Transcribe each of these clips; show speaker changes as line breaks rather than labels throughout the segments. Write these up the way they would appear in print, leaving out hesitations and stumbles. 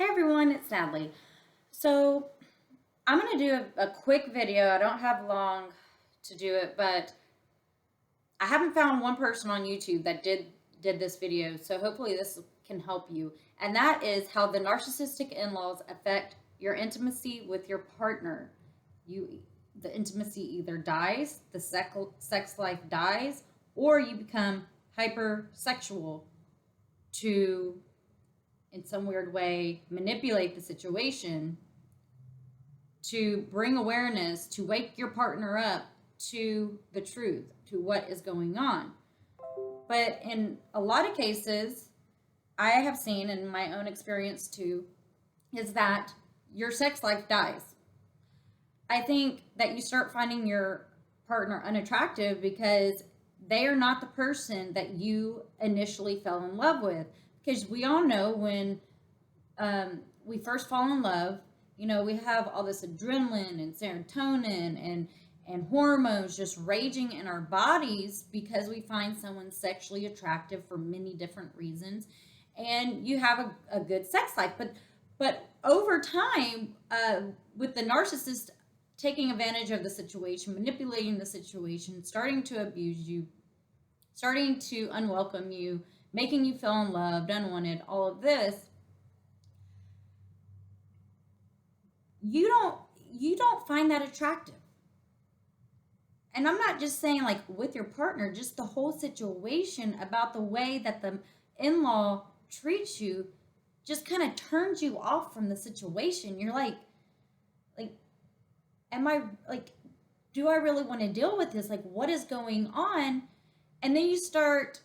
Hey everyone, it's Natalie. So I'm going to do a quick video. I don't have long to do it, but I haven't found one person on YouTube that did this video. So hopefully this can help you. And that is how the narcissistic in-laws affect your intimacy with your partner. The intimacy either dies, the sex life dies, or you become hypersexual to, in some weird way, manipulate the situation to bring awareness, to wake your partner up to the truth, to what is going on. But in a lot of cases, I have seen in my own experience too, is that your sex life dies. I think that you start finding your partner unattractive because they are not the person that you initially fell in love with. Because we all know when we first fall in love, we have all this adrenaline and serotonin and hormones just raging in our bodies because we find someone sexually attractive for many different reasons, and you have a good sex life. But over time, with the narcissist taking advantage of the situation, manipulating the situation, starting to abuse you, starting to unwelcome you, making you feel unloved, unwanted, all of this, you don't find that attractive. And I'm not just saying like with your partner, just the whole situation about the way that the in-law treats you just kind of turns you off from the situation. You're like, am I, do I really want to deal with this? Like, what is going on? And then you start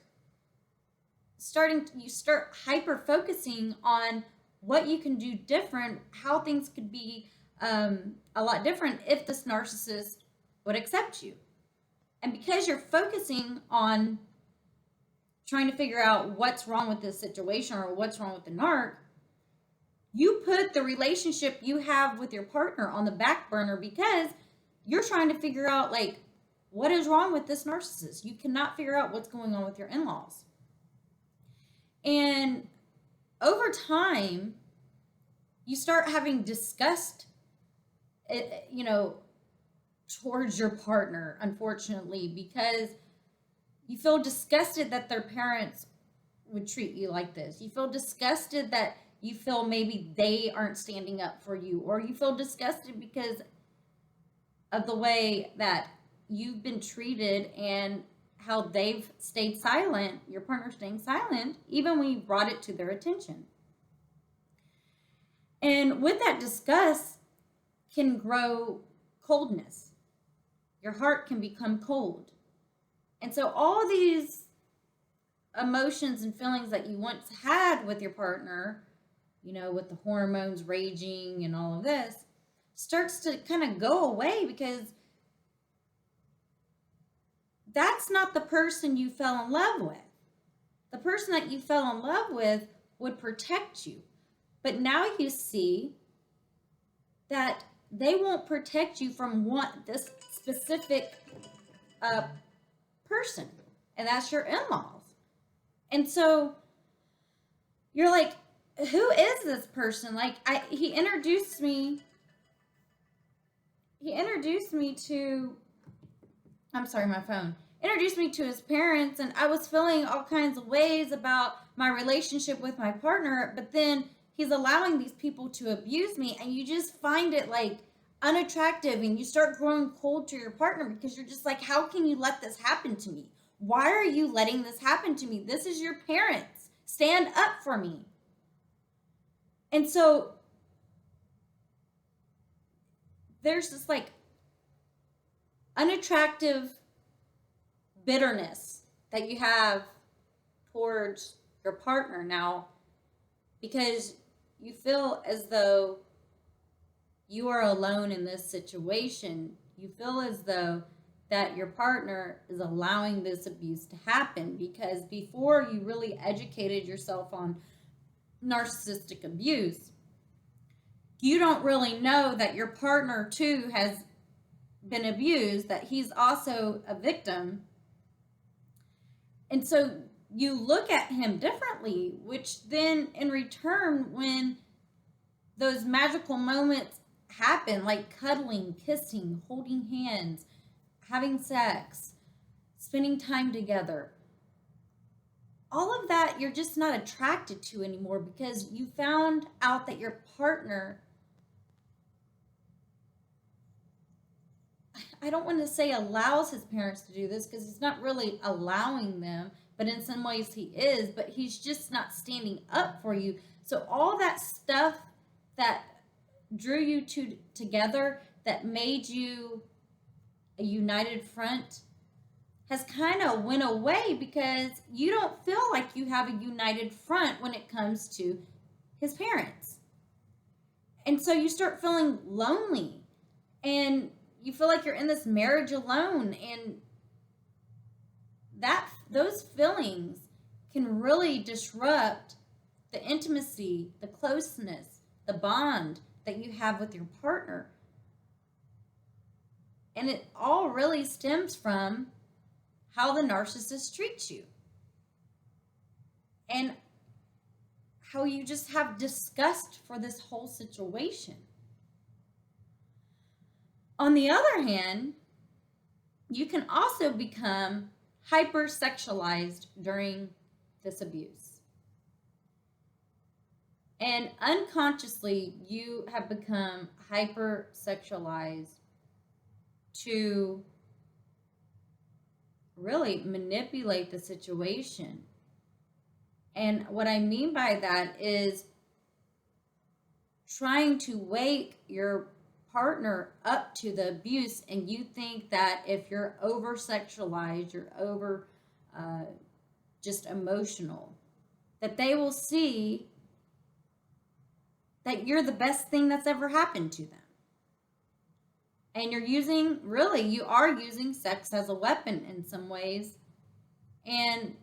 hyper focusing on what you can do different, how things could be a lot different if this narcissist would accept you. And because you're focusing on trying to figure out what's wrong with this situation or what's wrong with the narc, you put the relationship you have with your partner on the back burner because you're trying to figure out what is wrong with this narcissist. You cannot figure out what's going on with your in-laws. And over time, you start having disgust, towards your partner, unfortunately, because you feel disgusted that their parents would treat you like this. You feel disgusted that you feel maybe they aren't standing up for you, or you feel disgusted because of the way that you've been treated and how they've stayed silent, your partner staying silent, even when you brought it to their attention. And with that disgust can grow coldness. Your heart can become cold. And so all these emotions and feelings that you once had with your partner, with the hormones raging and all of this, starts to kind of go away because that's not the person you fell in love with. The person that you fell in love with would protect you. But now you see that they won't protect you from this specific person, and that's your in-laws. And so you're like, who is this person? He introduced me to, I'm sorry, my phone. Introduced me to his parents, and I was feeling all kinds of ways about my relationship with my partner, but then he's allowing these people to abuse me, and you just find it unattractive, and you start growing cold to your partner because you're just like, how can you let this happen to me? Why are you letting this happen to me? This is your parents. Stand up for me. And so there's this unattractive bitterness that you have towards your partner now because you feel as though you are alone in this situation. You feel as though that your partner is allowing this abuse to happen because before you really educated yourself on narcissistic abuse, you don't really know that your partner too has been abused, that he's also a victim. And so you look at him differently, which then in return, when those magical moments happen, like cuddling, kissing, holding hands, having sex, spending time together. All of that you're just not attracted to anymore because you found out that your partner, I don't want to say allows his parents to do this because he's not really allowing them, but in some ways he is, but he's just not standing up for you. So all that stuff that drew you together, that made you a united front, has kind of went away because you don't feel like you have a united front when it comes to his parents. And so you start feeling lonely, and you feel like you're in this marriage alone, and those feelings can really disrupt the intimacy, the closeness, the bond that you have with your partner. And it all really stems from how the narcissist treats you and how you just have disgust for this whole situation. On the other hand, you can also become hypersexualized during this abuse. And unconsciously, you have become hypersexualized to really manipulate the situation. And what I mean by that is trying to wake your partner up to the abuse, and you think that if you're over sexualized, you're over just emotional, that they will see that you're the best thing that's ever happened to them. And you are using sex as a weapon in some ways. And,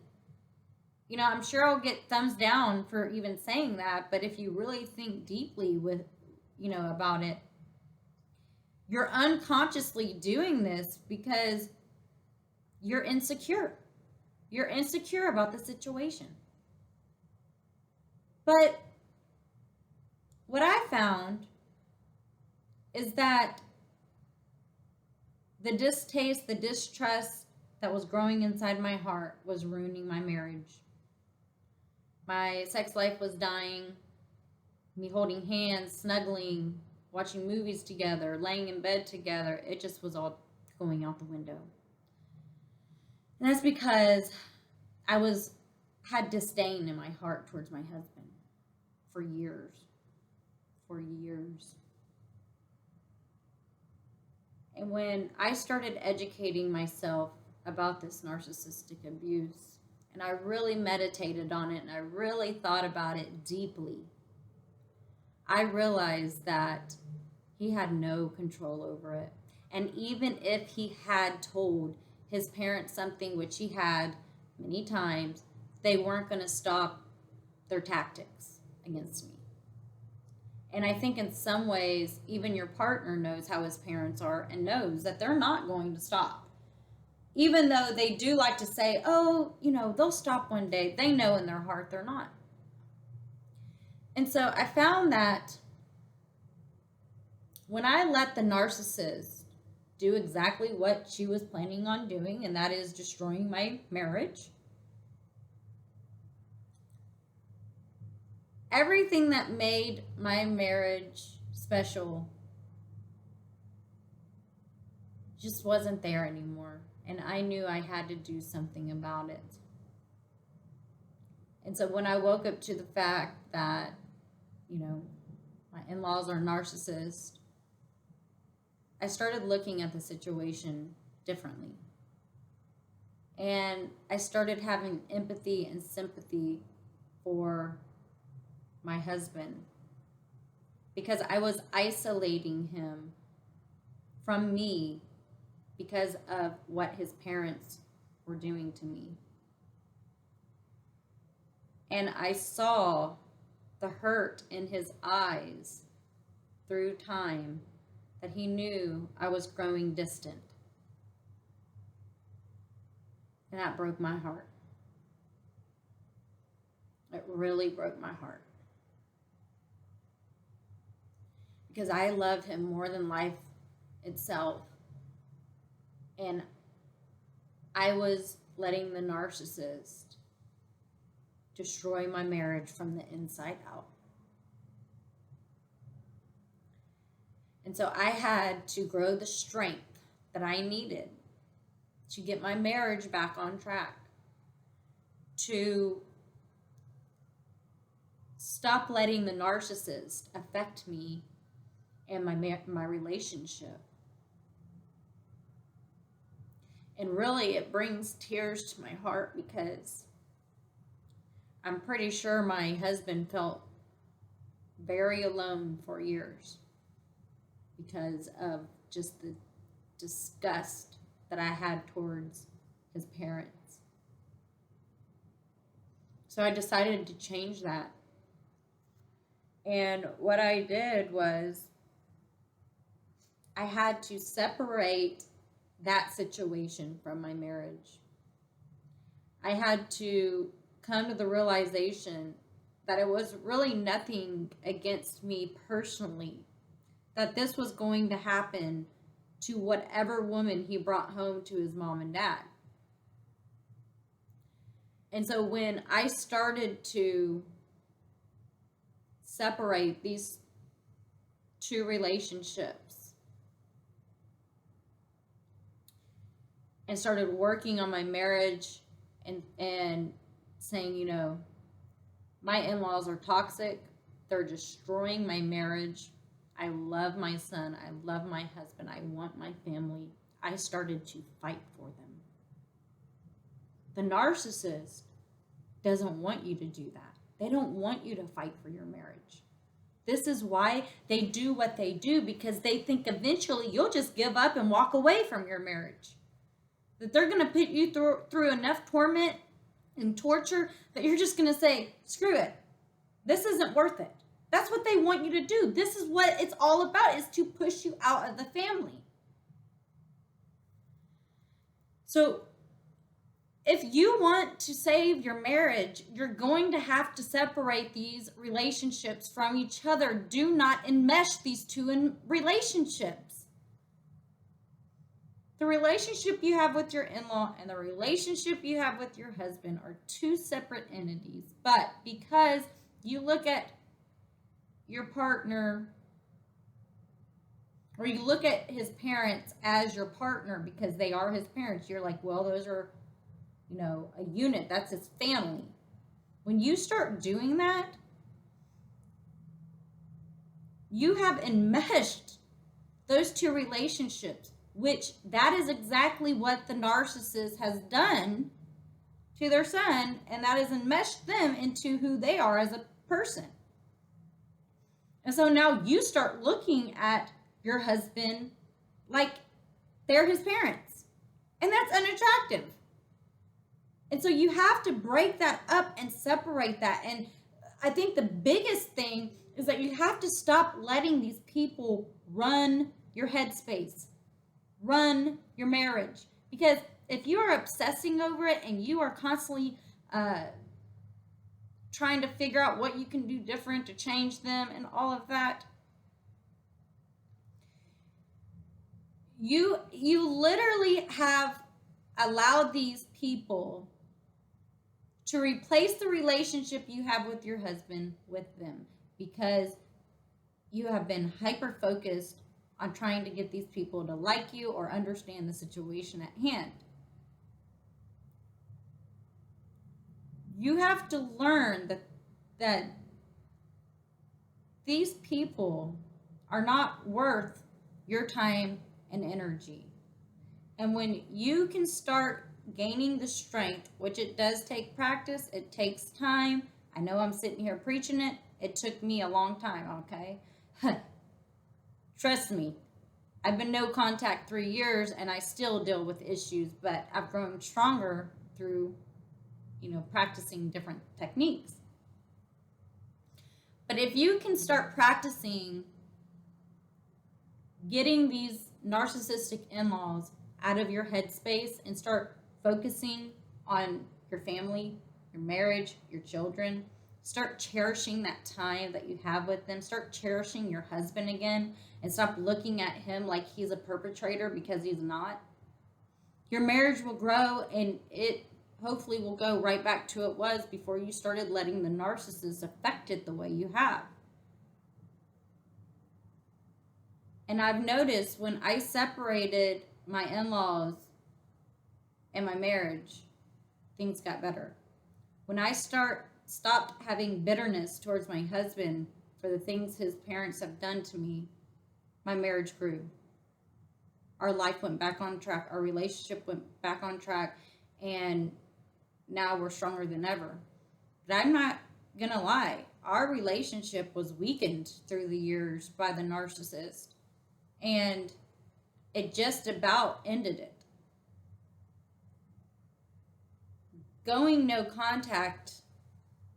I'm sure I'll get thumbs down for even saying that, but if you really think deeply about it, you're unconsciously doing this because you're insecure. You're insecure about the situation. But what I found is that the distaste, the distrust that was growing inside my heart was ruining my marriage. My sex life was dying. Me holding hands, snuggling, watching movies together, laying in bed together, it just was all going out the window. And that's because I had disdain in my heart towards my husband for years. And when I started educating myself about this narcissistic abuse, and I really meditated on it and I really thought about it deeply, I realized that he had no control over it. And even if he had told his parents something, which he had many times, they weren't going to stop their tactics against me. And I think in some ways, even your partner knows how his parents are and knows that they're not going to stop. Even though they do like to say, oh, they'll stop one day. They know in their heart they're not. And so I found that when I let the narcissist do exactly what she was planning on doing, and that is destroying my marriage, everything that made my marriage special just wasn't there anymore. And I knew I had to do something about it. And so when I woke up to the fact that, my in-laws are narcissists, I started looking at the situation differently. And I started having empathy and sympathy for my husband because I was isolating him from me because of what his parents were doing to me. And I saw the hurt in his eyes through time, that he knew I was growing distant. And that broke my heart. It really broke my heart. because I love him more than life itself. And I was letting the narcissist destroy my marriage from the inside out. And so I had to grow the strength that I needed to get my marriage back on track, to stop letting the narcissist affect me and my relationship. And really, it brings tears to my heart because I'm pretty sure my husband felt very alone for years because of just the disgust that I had towards his parents. So I decided to change that. And what I did was I had to separate that situation from my marriage. I had to come to the realization that it was really nothing against me personally, that this was going to happen to whatever woman he brought home to his mom and dad. And so when I started to separate these two relationships and started working on my marriage and saying, you know, my in-laws are toxic. They're destroying my marriage. I love my son. I love my husband. I want my family. I started to fight for them. The narcissist doesn't want you to do that. They don't want you to fight for your marriage. This is why they do what they do, because they think eventually you'll just give up and walk away from your marriage. That they're going to put you through enough torment and torture that you're just going to say, screw it. This isn't worth it. That's what they want you to do. This is what it's all about, is to push you out of the family. So if you want to save your marriage, you're going to have to separate these relationships from each other. Do not enmesh these two relationships. The relationship you have with your in-law and the relationship you have with your husband are two separate entities. But because you look at your partner, or you look at his parents as your partner because they are his parents, you're like, well, those are, you know, a unit. That's his family. When you start doing that, you have enmeshed those two relationships, which that is exactly what the narcissist has done to their son, and that has enmeshed them into who they are as a person. And so now you start looking at your husband like they're his parents, and that's unattractive. And so you have to break that up and separate that. And I think the biggest thing is that you have to stop letting these people run your headspace, run your marriage. Because if you are obsessing over it and you are constantly trying to figure out what you can do different to change them and all of that, you literally have allowed these people to replace the relationship you have with your husband with them, because you have been hyper focused on trying to get these people to like you or understand the situation at hand. You have to learn that these people are not worth your time and energy. And when you can start gaining the strength, which it does take practice, it takes time. I know I'm sitting here preaching it. It took me a long time, okay? Trust me, I've been no contact 3 years and I still deal with issues, but I've grown stronger through, practicing different techniques. But if you can start practicing getting these narcissistic in-laws out of your headspace and start focusing on your family, your marriage, your children, Start cherishing that time that you have with them. Start cherishing your husband again, and stop looking at him like he's a perpetrator, because he's not. Your marriage will grow, and it hopefully will go right back to it was before you started letting the narcissist affect it the way you have. And I've noticed when I separated my in-laws and my marriage, things got better. When I stopped having bitterness towards my husband for the things his parents have done to me, my marriage grew. Our life went back on track. Our relationship went back on track. And now we're stronger than ever. But I'm not going to lie. Our relationship was weakened through the years by the narcissist. And it just about ended it. Going no contact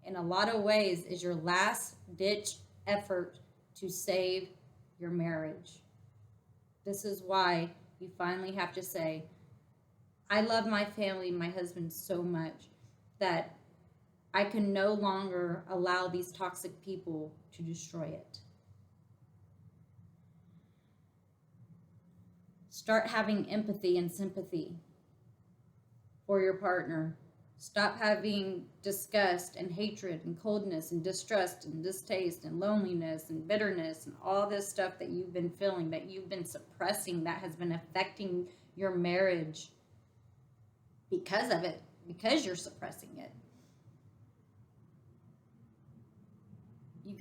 in a lot of ways is your last ditch effort to save your marriage. This is why you finally have to say, I love my family, my husband, so much that I can no longer allow these toxic people to destroy it. Start having empathy and sympathy for your partner. Stop having disgust and hatred and coldness and distrust and distaste and loneliness and bitterness and all this stuff that you've been feeling, that you've been suppressing, that has been affecting your marriage because of it, because you're suppressing it. You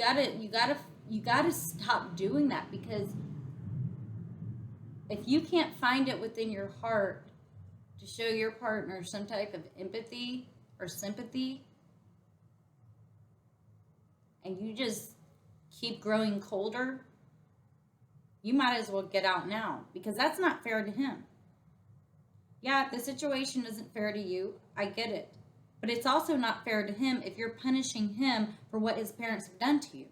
gotta stop doing that, because if you can't find it within your heart to show your partner some type of empathy or sympathy, and you just keep growing colder, you might as well get out now, because that's not fair to him. Yeah, the situation isn't fair to you. I get it. But it's also not fair to him if you're punishing him for what his parents have done to you.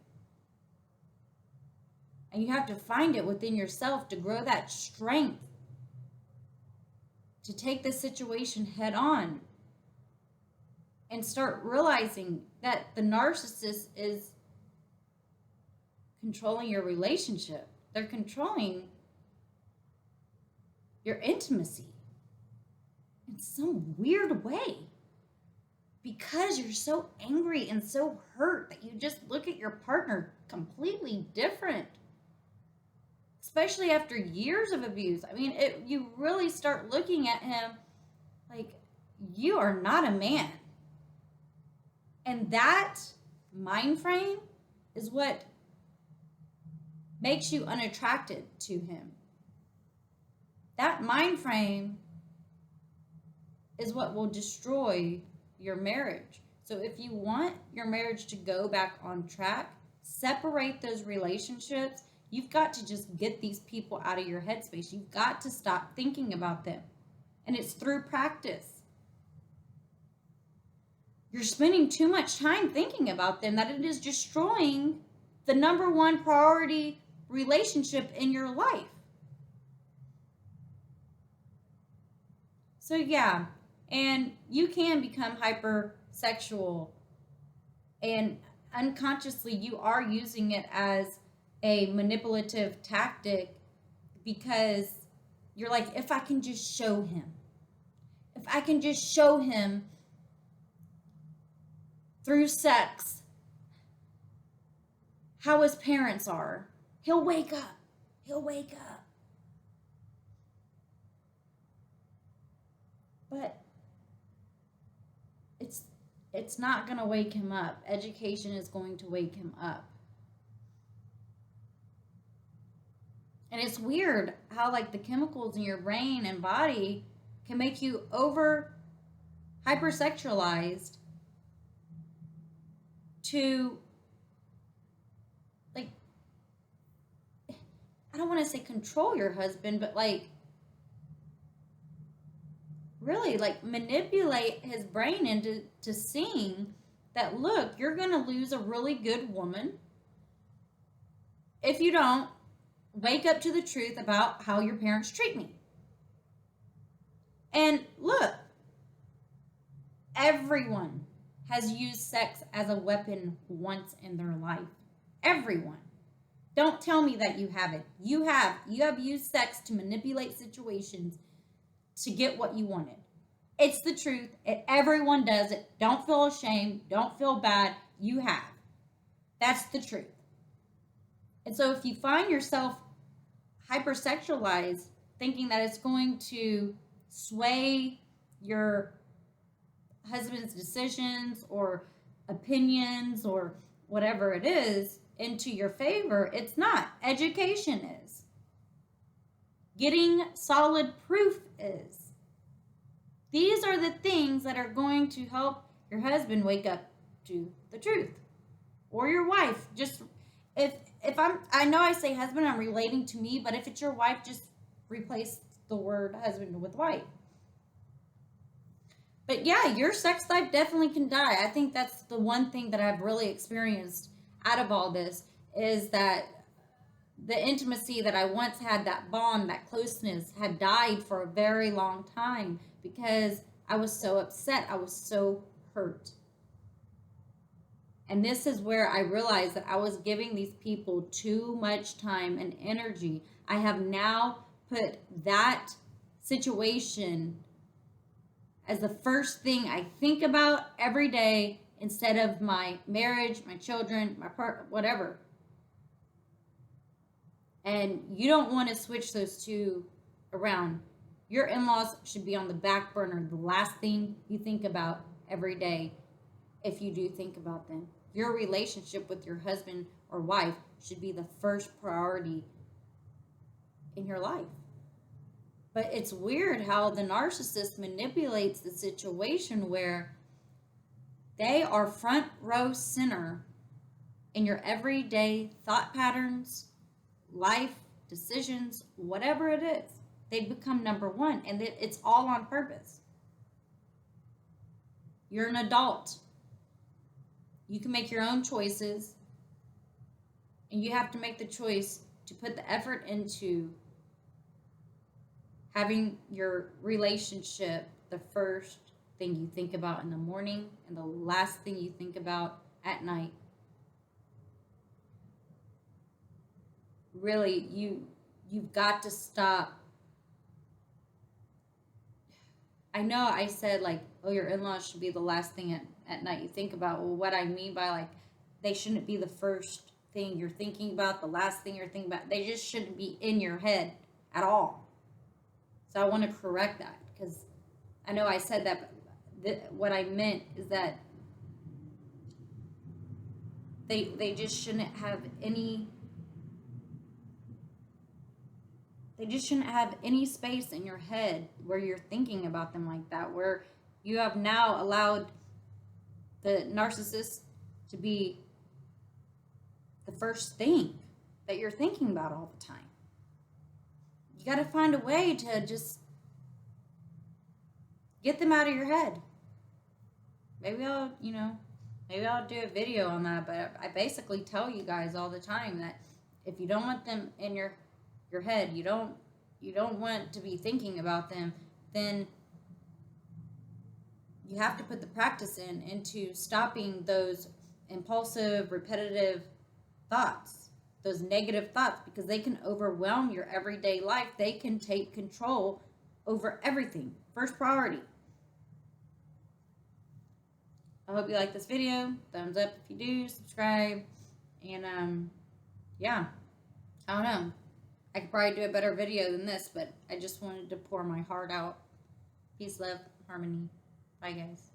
And you have to find it within yourself to grow that strength to take this situation head on and start realizing that the narcissist is controlling your relationship. They're controlling your intimacy in some weird way, because you're so angry and so hurt that you just look at your partner completely different, especially after years of abuse. I mean, you really start looking at him like, you are not a man. And that mind frame is what makes you unattracted to him. That mind frame is what will destroy your marriage. So if you want your marriage to go back on track, separate those relationships. You've got to just get these people out of your headspace. You've got to stop thinking about them. And it's through practice. You're spending too much time thinking about them that it is destroying the number one priority relationship in your life. So yeah, and you can become hypersexual, and unconsciously you are using it as a manipulative tactic, because you're like, if I can just show him through sex how his parents are, he'll wake up. But it's not going to wake him up. Education is going to wake him up. And it's weird how like the chemicals in your brain and body can make you hypersexualized to, like, I don't want to say control your husband, but like really like manipulate his brain into seeing that, look, you're going to lose a really good woman if you don't wake up to the truth about how your parents treat me. And look, everyone has used sex as a weapon once in their life. Everyone. Don't tell me that you haven't. You have. You have used sex to manipulate situations to get what you wanted. It's the truth. Everyone does it. Don't feel ashamed. Don't feel bad. You have. That's the truth. And so if you find yourself hypersexualized, thinking that it's going to sway your husband's decisions or opinions or whatever it is into your favor, it's not. Education is. Getting solid proof is. These are the things that are going to help your husband wake up to the truth. Or your wife. Just I know I say husband, I'm relating to me, but if it's your wife, just replace the word husband with wife. But yeah, your sex life definitely can die. I think that's the one thing that I've really experienced out of all this, is that the intimacy that I once had, that bond, that closeness, had died for a very long time because I was so upset. I was so hurt. And this is where I realized that I was giving these people too much time and energy. I have now put that situation as the first thing I think about every day instead of my marriage, my children, my partner, whatever. And you don't want to switch those two around. Your in-laws should be on the back burner, the last thing you think about every day, if you do think about them. Your relationship with your husband or wife should be the first priority in your life. But it's weird how the narcissist manipulates the situation where they are front row center in your everyday thought patterns, life, decisions, whatever it is. They become number one, and it's all on purpose. You're an adult. You can make your own choices, and you have to make the choice to put the effort into having your relationship the first thing you think about in the morning and the last thing you think about at night. Really, you've got to stop. I know I said, like, oh, your in-laws should be the last thing at night you think about. Well, what I mean by, like, they shouldn't be the first thing you're thinking about, the last thing you're thinking about. They just shouldn't be in your head at all. So I want to correct that, because I know I said that, but what I meant is that they just shouldn't have any space in your head where you're thinking about them like that, where you have now allowed the narcissist to be the first thing that you're thinking about all the time. You got to find a way to just get them out of your head. Maybe I'll do a video on that, but I basically tell you guys all the time that if you don't want them in your head, you don't want to be thinking about them, then you have to put the practice into stopping those impulsive, repetitive thoughts, those negative thoughts, because they can overwhelm your everyday life. They can take control over everything. First priority. I hope you like this video. Thumbs up if you do, subscribe, and yeah, I don't know. I could probably do a better video than this, but I just wanted to pour my heart out. Peace, love, harmony. Bye, guys.